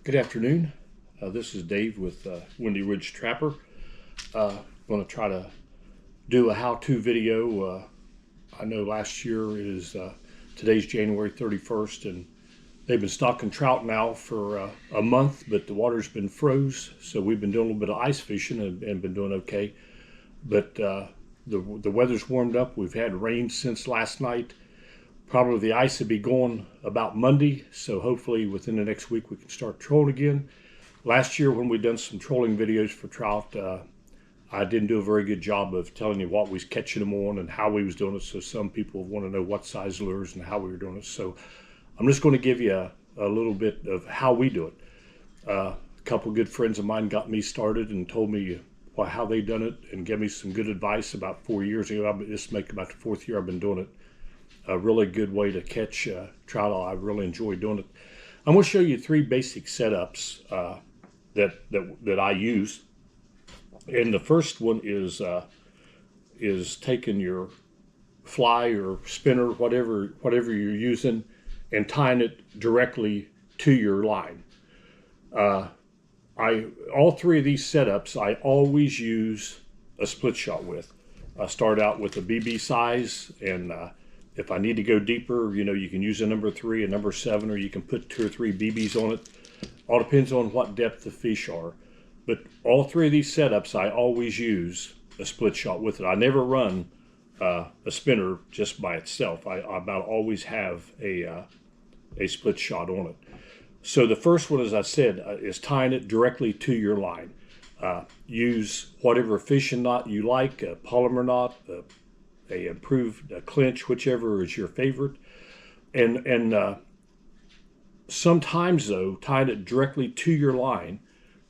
Good afternoon. This is Dave with Windy Ridge Trapper. Going to try to do a how-to video. I know last year is today's January 31st, and they've been stocking trout now for a month, but the water's been froze, so we've been doing a little bit of ice fishing and been doing okay. But the weather's warmed up. We've had rain since last night. Probably the ice will be going about Monday, so hopefully within the next week we can start trolling again. Last year when we done some trolling videos for trout, I didn't do a very good job of telling you what we was catching them on and how we was doing it, so some people want to know what size lures and how we were doing it. So I'm just going to give you a little bit of how we do it. A couple good friends of mine got me started and told me how they done it and gave me some good advice about 4 years ago. This make about the 4th year I've been doing it. A really good way to catch trout. I really enjoy doing it. I'm going to show you 3 basic setups that I use. And the first one is taking your fly or spinner, whatever you're using, and tying it directly to your line. All 3 of these setups I always use a split shot with. I start out with a BB size, and if I need to go deeper, you can use a number 3, a number 7, or you can put 2 or 3 BBs on it. All depends on what depth the fish are. But all 3 of these setups, I always use a split shot with it. I never run a spinner just by itself. I about always have a split shot on it. So the first one, as I said, is tying it directly to your line. Use whatever fishing knot you like, a polymer knot, a improved clinch, whichever is your favorite. And sometimes though, tying it directly to your line,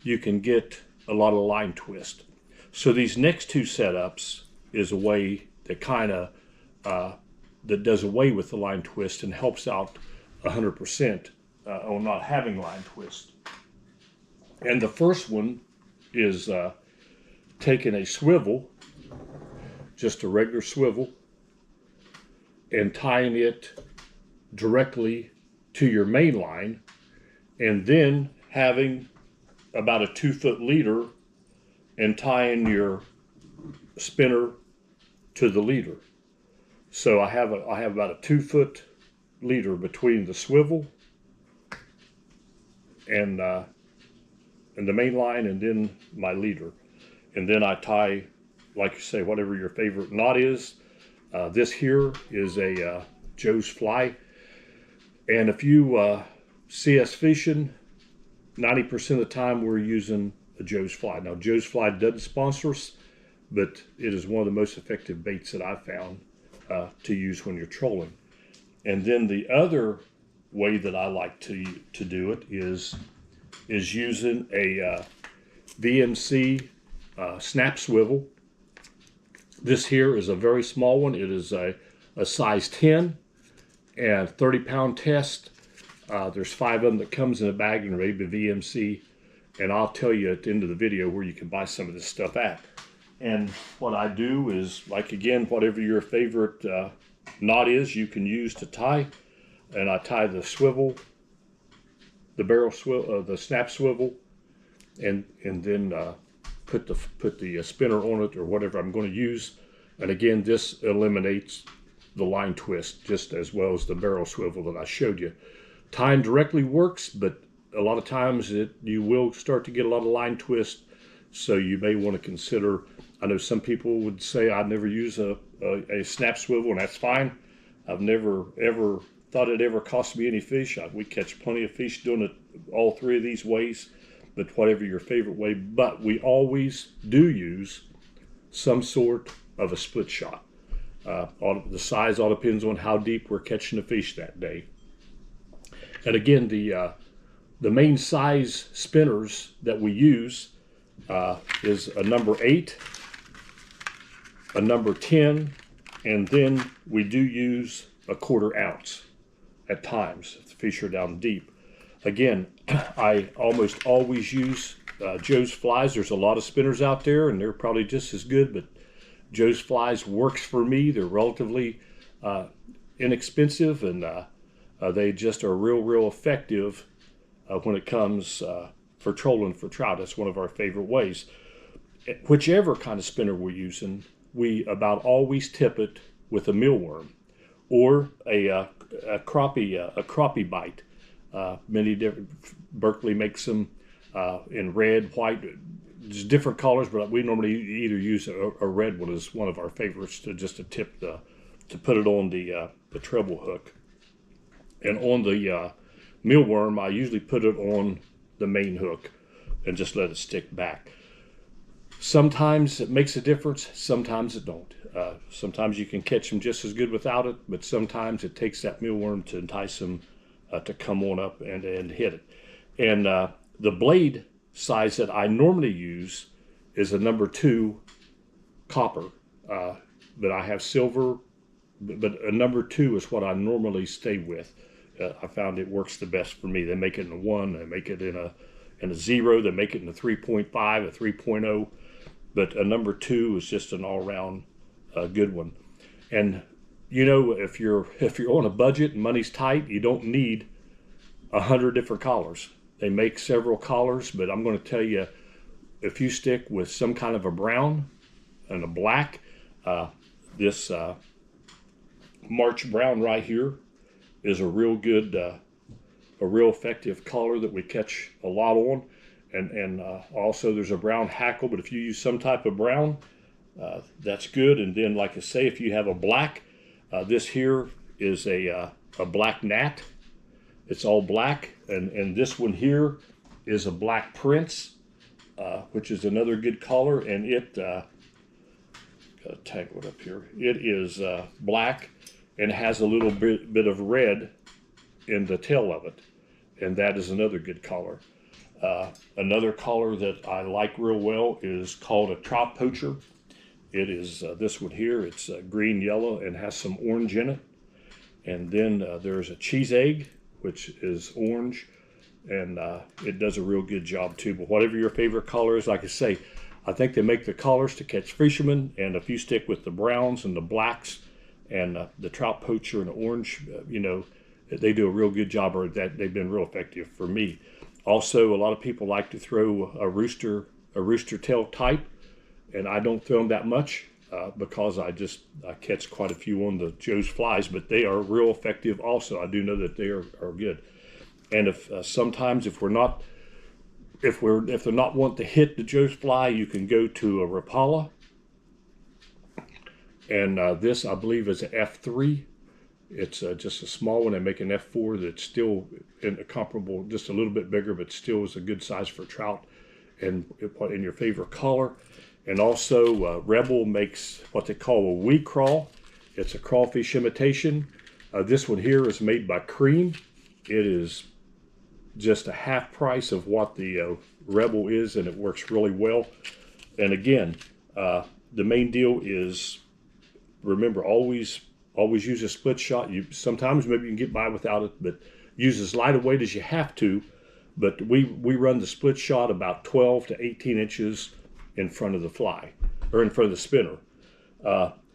you can get a lot of line twist. So these next 2 setups is a way that kind of that does away with the line twist and helps out 100% on not having line twist. And the first one is taking a swivel, just a regular swivel, and tying it directly to your main line, and then having about a 2-foot leader and tying your spinner to the leader. So I have about a 2-foot leader between the swivel and the main line, and then my leader, and then I tie, like you say, whatever your favorite knot is. This here is a Joe's fly, and if you see us fishing, 90% of the time we're using a Joe's fly. Now Joe's fly doesn't sponsor us, but it is one of the most effective baits that I've found to use when you're trolling. And then the other way that I like to do it is using a VMC snap swivel. This here is a very small one. It is a size 10 and 30-pound test. There's 5 of them that comes in a bag and ready to VMC, and I'll tell you at the end of the video where you can buy some of this stuff at. And what I do is, like again, whatever your favorite knot is, you can use to tie. And I tie the swivel, the barrel swivel, the snap swivel, and then put the spinner on it or whatever I'm going to use. And again, this eliminates the line twist just as well as the barrel swivel that I showed you. Tying directly works, but a lot of times you will start to get a lot of line twist, so you may want to consider. I know some people would say I'd never use a snap swivel, and that's fine. I've never ever thought it ever cost me any fish. We catch plenty of fish doing it all 3 of these ways, but whatever your favorite way. But we always do use some sort of a split shot. The size all depends on how deep we're catching the fish that day. And again, the main size spinners that we use is a number 8, a number 10, and then we do use a 1/4 ounce at times if the fish are down deep. Again, I almost always use Joe's flies. There's a lot of spinners out there, and they're probably just as good, but Joe's flies works for me. They're relatively inexpensive, and they just are real effective when it comes for trolling for trout. That's one of our favorite ways. Whichever kind of spinner we're using, we about always tip it with a mealworm or a crappie bite. Many different, Berkeley makes them in red, white, just different colors, but we normally either use a red one as one of our favorites to tip to put it on the treble hook. And on the mealworm, I usually put it on the main hook and just let it stick back. Sometimes it makes a difference, sometimes it don't. Sometimes you can catch them just as good without it, but sometimes it takes that mealworm to entice them to come on up and hit it. And the blade size that I normally use is a number 2 copper, but I have silver, but a number 2 is what I normally stay with. I found it works the best for me. They make it in a 1, they make it in a 0, they make it in a 3.5, a 3.0, but a number 2 is just an all-round good one. And you know, if you're on a budget and money's tight, you don't need 100 different collars. They make several collars, but I'm going to tell you, if you stick with some kind of a brown and a black, this March brown right here is a real good, a real effective collar that we catch a lot on. And also there's a brown hackle, but if you use some type of brown, that's good. And then, like I say, if you have a black, this here is a black gnat. It's all black. And this one here is a black prince, which is another good collar. And it, gotta tangle it up here. It is black and has a little bit of red in the tail of it. And that is another good collar. Another collar that I like real well is called a Trout poacher. It is this one here. It's green, yellow, and has some orange in it. And then there's a cheese egg, which is orange, and it does a real good job too. But whatever your favorite color is, like I say, I think they make the collars to catch fishermen, and if you stick with the browns and the blacks and the Trout poacher and the orange, you know, they do a real good job, or that they've been real effective for me. Also, a lot of people like to throw a rooster tail type, and I don't throw them that much because I catch quite a few on the Joe's flies, but they are real effective also. I do know that they are good. And if sometimes if they're not wanting to hit the Joe's fly, you can go to a Rapala, and this I believe is an F3. It's just a small one. They make an F4 that's still in a comparable, just a little bit bigger, but still is a good size for trout, and in your favorite color. And also Rebel makes what they call a wee crawl. It's a crawfish imitation. This one here is made by Cream. It is just a half price of what the Rebel is, and it works really well. And again, the main deal is, remember, always use a split shot. Sometimes maybe you can get by without it, but use as light a weight as you have to. But we run the split shot about 12 to 18 inches in front of the fly, or in front of the spinner.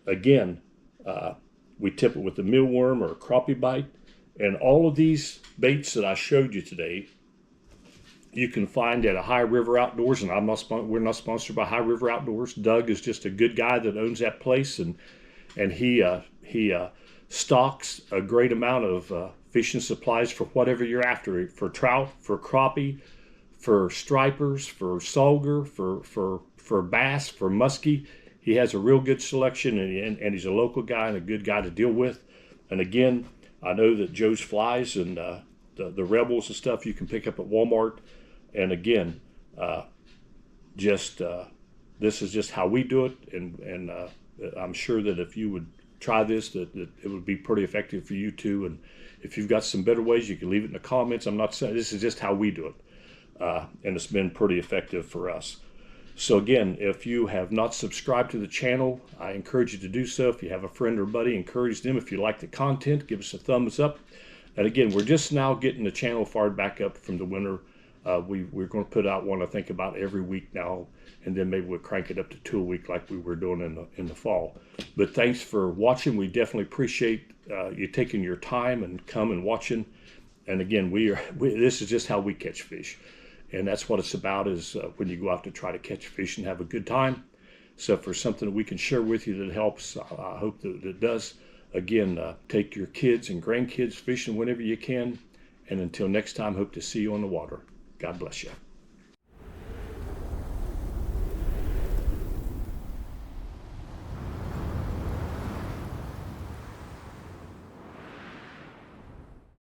Again, we tip it with a mealworm or a crappie bite. And all of these baits that I showed you today, you can find at a High River Outdoors, and we're not sponsored by High River Outdoors. Doug is just a good guy that owns that place, and he stocks a great amount of fishing supplies for whatever you're after, for trout, for crappie, for stripers, for sauger, for bass, for muskie. He has a real good selection, and he's a local guy and a good guy to deal with. And again, I know that Joe's flies and the Rebels and stuff you can pick up at Walmart. And again, this is just how we do it, and I'm sure that if you would try this, that it would be pretty effective for you too. And if you've got some better ways, you can leave it in the comments. I'm not saying, this is just how we do it, and it's been pretty effective for us. So again, if you have not subscribed to the channel, I encourage you to do so. If you have a friend or buddy, encourage them. If you like the content, give us a thumbs up. And again, we're just now getting the channel fired back up from the winter. We're going to put out one, I think, about every week now, and then maybe we'll crank it up to 2 a week like we were doing in the fall. But thanks for watching. We definitely appreciate you taking your time and come and watching. And again, this is just how we catch fish. And that's what it's about, is when you go out to try to catch fish and have a good time. So if there's something that we can share with you that helps, I hope that it does. Again, take your kids and grandkids fishing whenever you can. And until next time, hope to see you on the water. God bless you.